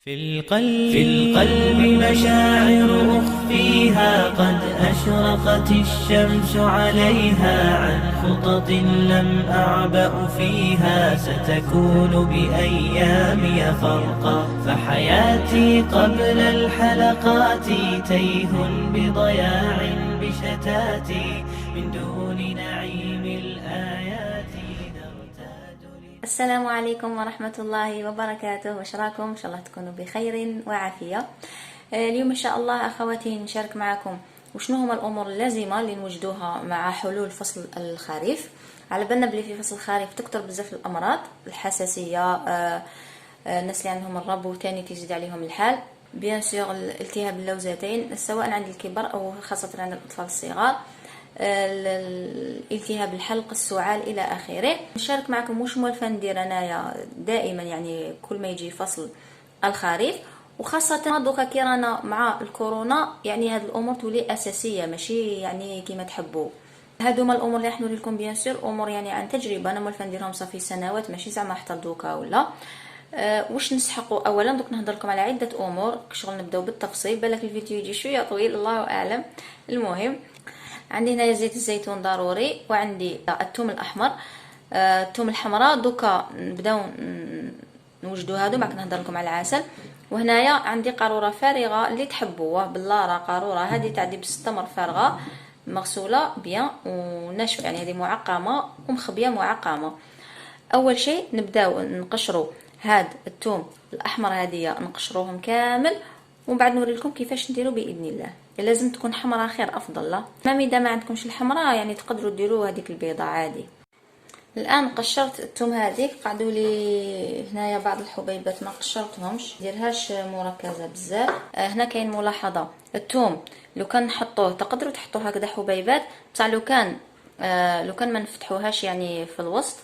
في القلب مشاعر أخفيها، قد أشرقت الشمس عليها، عن خطط لم أعبأ فيها، ستكون بأيامي فرقا. فحياتي قبل الحلقات تيه بضياع بشتاتي، من دون نعيم الآيات نرتاد. السلام عليكم ورحمة الله وبركاته. واش راكم؟ ان شاء الله تكونوا بخير وعافية. اليوم ان شاء الله اخواتي نشارك معكم وشنو هما الامور اللازمة اللي نوجدوها مع حلول فصل الخريف. على بالنا بلي في فصل الخريف تكثر بزاف الامراض، الحساسية، الناس اللي عندهم الربو تاني تزيد عليهم الحال، بيان سور الالتهاب اللوزتين سواء عند الكبار او خاصة عند الاطفال الصغار، الالتهاب الحلق، السعال الى اخره. نشارك معكم واش موالفه ندير انايا دائما، يعني كل ما يجي فصل الخريف، وخاصه دوكا كي رانا مع الكورونا، يعني هاد الامور تولي اساسيه ماشي يعني كيما تحبوا. هادو هما الامور اللي راح نوري لكم بيان سور، امور يعني عن تجربه انا موالفه نديرهم صافي سنوات، ماشي زعما حتى دوكا ولا. واش نسحقوا اولا دوك نهضر لكم على عده امور، شغل نبداو بالتفصيل، بالك الفيديو يجي شويه طويل الله اعلم. المهم عندي هنايا زيت الزيتون ضروري، وعندي الثوم الاحمر، الثوم الحمراء دوكا نبداو نوجدوا هادو، بعد نهضر لكم على العسل. وهنايا عندي قاروره فارغه اللي تحبوه باللاره، قاروره هذه تاع دبس التمر فارغه مغسوله بيان وناشفه، يعني هذه معقمه ومخبيه معقمه. اول شيء نبداو نقشروا هاد الثوم الاحمر هذه، نقشروهم كامل، ومن بعد نوري لكم كيفاش نديروا باذن الله. لازم تكون حمراء خير افضل، لا اذا ما عندكمش الحمراء يعني تقدروا ديروا هذيك البيضه عادي. الان قشرت الثوم هذيك، قعدوا لي هنايا بعض الحبيبات ما قشرتهمش، ديرهاش مركزه بزاف. هنا كاين ملاحظه، الثوم لو كان نحطوه تقدروا تحطوه هكذا حبيبات، بصح لو كان ما نفتحوهاش يعني في الوسط،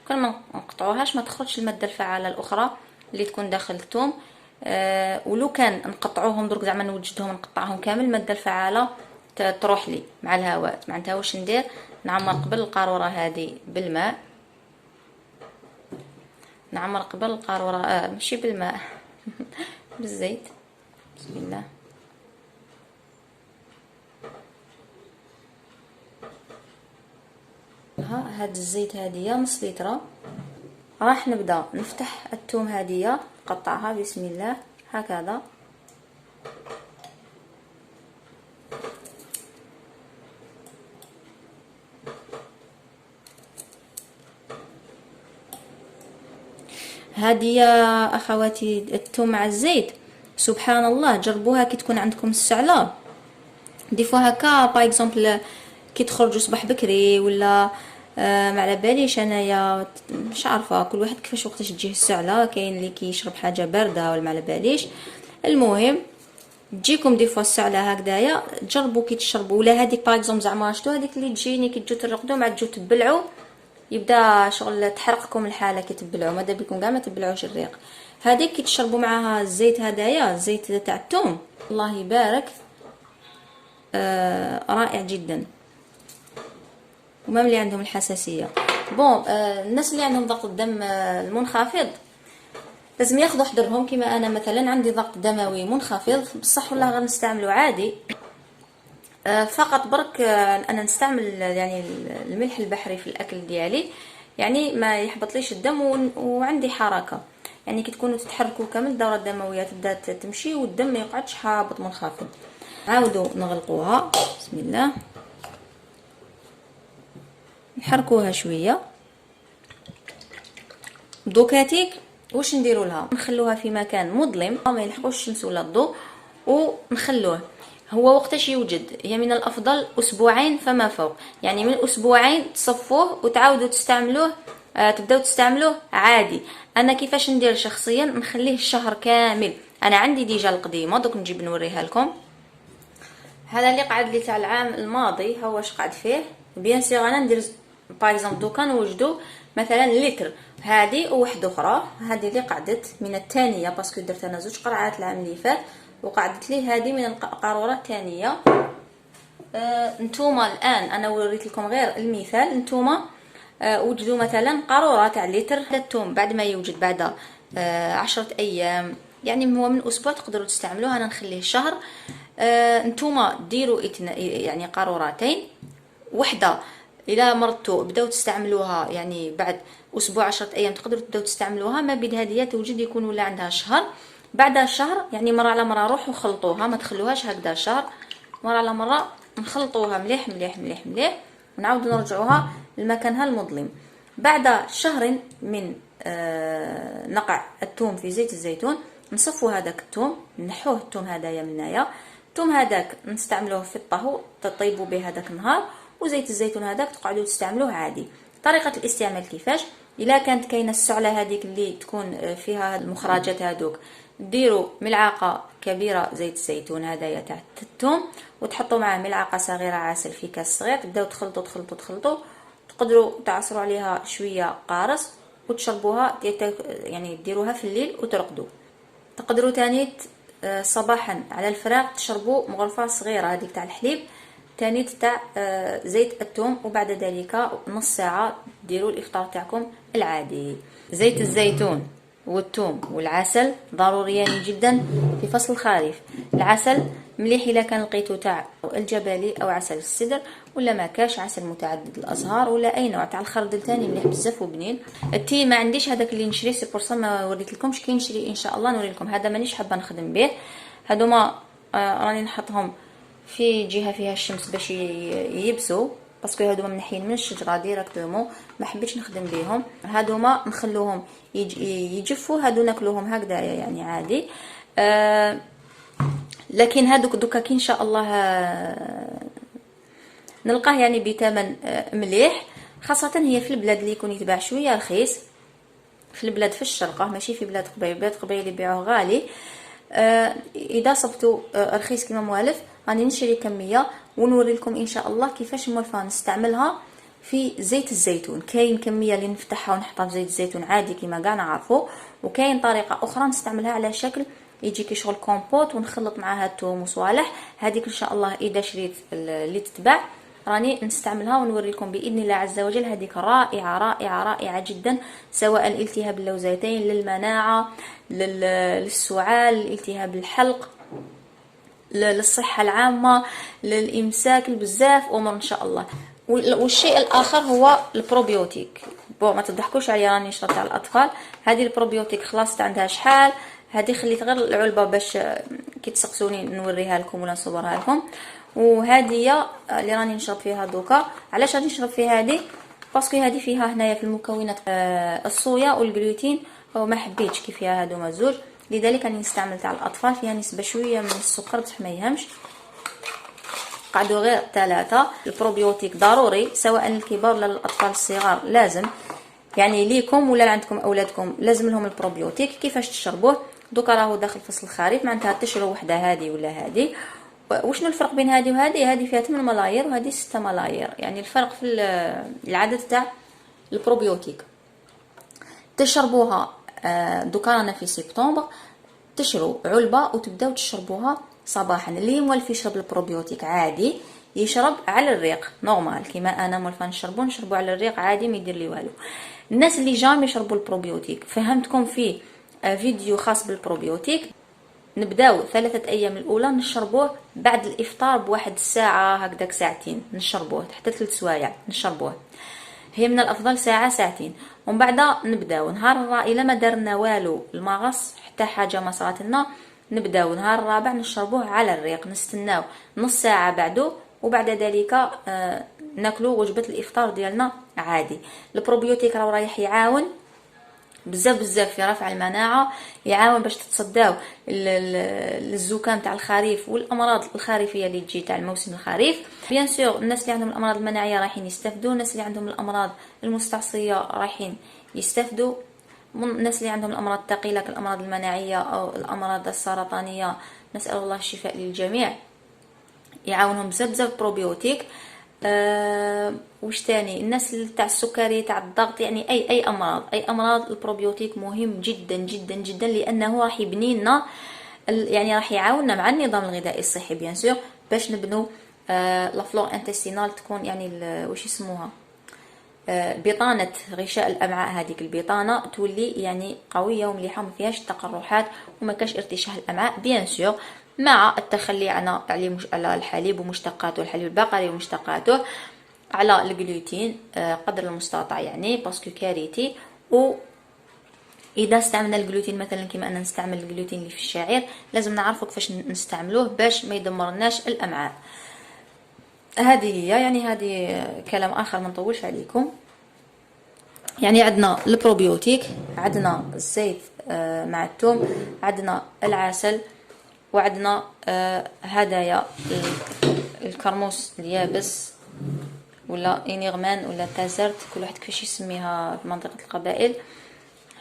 كل ما نقطعوهاش ما تخرجش الماده الفعاله الاخرى اللي تكون داخل الثوم. ولو كان نقطعوهم درك زعما نوجدهم نقطعهم كامل، الماده الفعاله تروح لي مع الهواء. معناتها واش ندير؟ نعمر قبل القاروره هذه بالماء، نعمر قبل القاروره ماشي بالماء بالزيت. بسم الله. هاد الزيت هذه نص لتر. راح نبدا نفتح الثوم هذه، نقطعها بسم الله هكذا. هذه يا اخواتي الثوم مع الزيت سبحان الله، جربوها كي تكون عندكم السعله، ضيفوا هكا باغ اكزومبل كي تخرجوا صباح بكري ولا ما على باليش انايا، مش عارفه كل واحد كيفاش وقتاش تجيه السعله، كاين اللي كيشرب حاجه بارده ولا ما على باليش. المهم تجيكم دي فوا السعله هكذايا، تجربوا كي تشربوا. ولا هذيك باغ اكزومبل زعما شتو هذيك اللي تجيني كي تجوا ترقدوا مع تجوا تبلعوا، يبدا شغل تحرقكم الحاله كي تبلعوا، ماذا بكم كاع ما تبلعوش الريق. هذيك كي تشربوا معها الزيت هذايا، الزيت تاع الثوم الله يبارك، رائع جدا. وما اللي عندهم الحساسيه بون، الناس اللي عندهم ضغط الدم المنخفض لازم ياخذوا حذرهم. كما انا مثلا عندي ضغط دموي منخفض، بصح والله غير نستعملوا عادي، فقط برك انا نستعمل يعني الملح البحري في الاكل ديالي، يعني ما يحبطليش الدم وعندي حركه، يعني كي تكونوا تتحركوا كامل الدوره الدمويه تبدا تمشي والدم ما يقعدش حابط منخفض. عاودوا نغلقوها بسم الله، نحركوها شويه. دوكاتيك واش نديروا لها؟ نخلوها في مكان مظلم ما يلحقوش الشمس ولا الضوء، ونخلوه. هو وقتاش يوجد؟ هي من الافضل اسبوعين فما فوق، يعني من اسبوعين تصفوه وتعاودوا تستعملوه، تبداو تستعملوه عادي. انا كيفاش ندير شخصيا؟ نخليه الشهر كامل. انا عندي ديجا القديمه دوك نجيب نوريها لكم. هذا اللي قعد لي تاع العام الماضي هو واش قعد فيه. بيان سيغ انا ندير باغ اكزومبل دوكا نوجدوا مثلا لتر، هذه وواحده اخرى، هذه اللي قعدت من الثانيه باسكو درت انا زوج قرعات العام اللي فات، وقعدت لي هذه من القاروره الثانيه. نتوما الان انا وريت لكم غير المثال، نتوما وجدوا مثلا قاروره تاع لتر الثوم، بعد ما يوجد بعد 10 ايام يعني هو من اسبوع تقدروا تستعملوه، انا نخليه شهر. نتوما ديروا يعني قارورتين، وحده الى مرضتوا بداو تستعملوها يعني بعد اسبوع 10 ايام تقدروا تبداو تستعملوها. ما بين هذه توجد يكون ولا عندها شهر، بعد شهر يعني مره على مره روحوا خلطوها، ما تخلوهاش هكذا شهر، مره على مره نخلطوها مليح مليح مليح مليح، ونعاودوا نرجعوها لمكانها المظلم. بعد شهر من نقع الثوم في زيت الزيتون، نصفوا هذاك الثوم، نحوه الثوم هذايا من هنايا. الثوم هذاك نستعملوه في الطهو تطيبوا به هذاك النهار، وزيت الزيتون هذاك تقعدوا تستعملوه عادي. طريقه الاستعمال كيفاش؟ الا كانت كاينه السعله هذيك اللي تكون فيها المخرجات هذوك، ديروا ملعقه كبيره زيت الزيتون هذايا تاع الثوم، وتحطوا معاه ملعقه صغيره عسل في كاس صغير، تبداو تخلطوا تخلطوا تخلطوا، تقدروا تعصروا عليها شويه قارص وتشربوها، يعني ديروها في الليل وترقدوا. تقدروا تاني صباحا على الفراغ تشربوا مغرفه صغيره هذيك تاع الحليب تاني تاع زيت الثوم، وبعد ذلك نص ساعه ديروا الافطار تاعكم العادي. زيت الزيتون والثوم والعسل ضروريان جدا في فصل الخريف. العسل مليح الا كان لقيتو تاع الجبلي او عسل السدر، ولا ما كاش عسل متعدد الازهار، ولا اي نوع تاع الخردل ثاني مليح بزاف وبنين. التي ما عنديش هذاك اللي نشري سي بور ما وريت لكمش، كي نشري ان شاء الله نوري لكم. هذا مانيش حابه نخدم به، هذوما راني نحطهم في جهه فيها الشمس باش ييبسوا، باسكو هذوما منحيين من الشجره ديريكتومون، ما حبيتش نخدم بهم. هذوما نخلوهم يجفوا، هادو ناكلوهم هكذا يعني عادي. لكن هادوك دوكا كي ان شاء الله نلقاه يعني بثمن مليح، خاصه هي في البلاد اللي يكون يتباع شويه رخيص، في البلاد في الشرقه ماشي في بلاد قبيل. بلاد قبيل يبيعوه غالي. اذا صبتوا رخيص كيما موالف راني نشري كميه ونوري لكم ان شاء الله كيفاش موالفه نستعملها في زيت الزيتون. كاين كميه اللي نفتحها ونحطها في زيت الزيتون عادي كيما كاع نعرفوا، وكاين طريقه اخرى نستعملها على شكل يجي كي شغل كومبوت ونخلط معاها الثوم وصوالح. هذيك ان شاء الله اذا شريت اللي تتباع راني نستعملها ونوري لكم باذن الله عز وجل. هذيك رائعه رائعه رائعه جدا، سواء الالتهاب اللوزتين، للمناعه، للسعال، الالتهاب الحلق، للصحه العامه، للامساك، بزاف امور ان شاء الله. والشيء الاخر هو البروبيوتيك. ما تضحكوش عليا راني شربت على الاطفال. هذه البروبيوتيك خلاص عندها شحال، هذه خليت غير العلبه باش كي تسقسوني نوريها لكم ولا نصورها لكم. وهذه اللي راني نشرب فيها دوكا. علاش راني نشرب فيها هذه؟ باسكو هذه فيها هنايا في المكونات الصويا والجلوتين، وما حبيتش كي فيها هذوما الزوج، لذلك راني استعملت على الاطفال فيها نسبه شويه من السكر بصح ما يهمش. قعدوا غير 3. البروبيوتيك ضروري سواء للكبار ولا للاطفال الصغار، لازم يعني ليكم ولا عندكم اولادكم لازم لهم البروبيوتيك. كيفاش تشربوه؟ دوكا راهو داخل فصل الخريف، معناتها تشربوا وحده هذه ولا هذه. وشنو الفرق بين هذه وهذه؟ هذه فيها 8 ملايير وهذه 6 ملايير، يعني الفرق في العدد تاع البروبيوتيك. تشربوها دوكا رانا في سبتمبر، تشروا علبه وتبداو تشربوها صباحا. اللي موالف يشرب البروبيوتيك عادي يشرب على الريق نورمال كيما انا موالفه نشربوا على الريق عادي ما يدير لي والو. الناس اللي جامي يشربوا البروبيوتيك فهمتكم في فيديو خاص بالبروبيوتيك. نبداو 3 ايام الاولى نشربوه بعد الافطار بواحد ساعه هكذاك ساعتين، نشربوه حتى 3 سوايع نشربوه، هي من الافضل ساعه ساعتين. ومن بعد نبداو نهار الرابع ما درنا والو المغص حتى حاجه ما صارت لنا، نبداو نهار الرابع نشربوه على الريق، نستناو نص ساعه بعده، وبعد ذلك ناكلوا وجبه الافطار ديالنا عادي. البروبيوتيك راه رايح يعاون بزاف بزاف في رفع المناعه، يعاون باش تتصداو للزكام تاع الخريف والامراض الخريفيه اللي تجي تاع الموسم الخريف. بيان سور الناس اللي عندهم الامراض المناعيه رايحين يستافدوا، الناس اللي عندهم الامراض المستعصيه رايحين يستافدوا، الناس اللي عندهم الامراض الثقيله كالامراض المناعيه او الامراض السرطانيه نسال الله الشفاء للجميع، يعاونهم بزاف بزاف بروبيوتيك. وش تاني؟ الناس اللي تاع السكري تاع الضغط، يعني اي امراض البروبيوتيك مهم جدا جدا جدا، لانه راح يبني لنا يعني راح يعاوننا مع النظام الغذائي الصحي بيان سور باش نبنوا لا فلور انتستينال تكون يعني واش يسموها بطانة غشاء الأمعاء، هذيك البطانة تولي يعني قوية ومليحة وما فيهاش تقرحات وما كاش ارتشاح الأمعاء، بيان سور مع التخلي على الحليب ومشتقاته، الحليب البقري ومشتقاته، على الجلوتين قدر المستطاع يعني باسكو كارثي. و اذا استعملنا الجلوتين مثلا كما ان نستعمل الجلوتين اللي في الشعير، لازم نعرفوا كيفاش نستعملوه باش ما يدمرناش الامعاء. هذه هي يعني هذه كلام اخر ما نطولش عليكم. يعني عندنا البروبيوتيك، عندنا الزيت مع الثوم، عندنا العسل، وعندنا هدايا الكرموس اليابس ولا انيغمان ولا تازرت، كل واحد كيفاش يسميها في منطقة القبائل.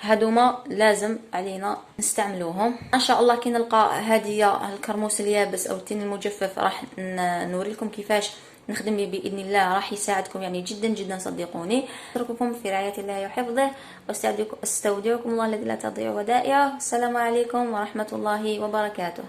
هادوما لازم علينا نستعملوهم ان شاء الله. كي نلقى هدية الكرموس اليابس او التين المجفف راح نوري لكم كيفاش نخدم به باذن الله، راح يساعدكم يعني جدا جدا صدقوني. اترككم في رعاية الله وحفظه، واستودعكم الله الذي لا تضيع ودائعه. السلام عليكم ورحمة الله وبركاته.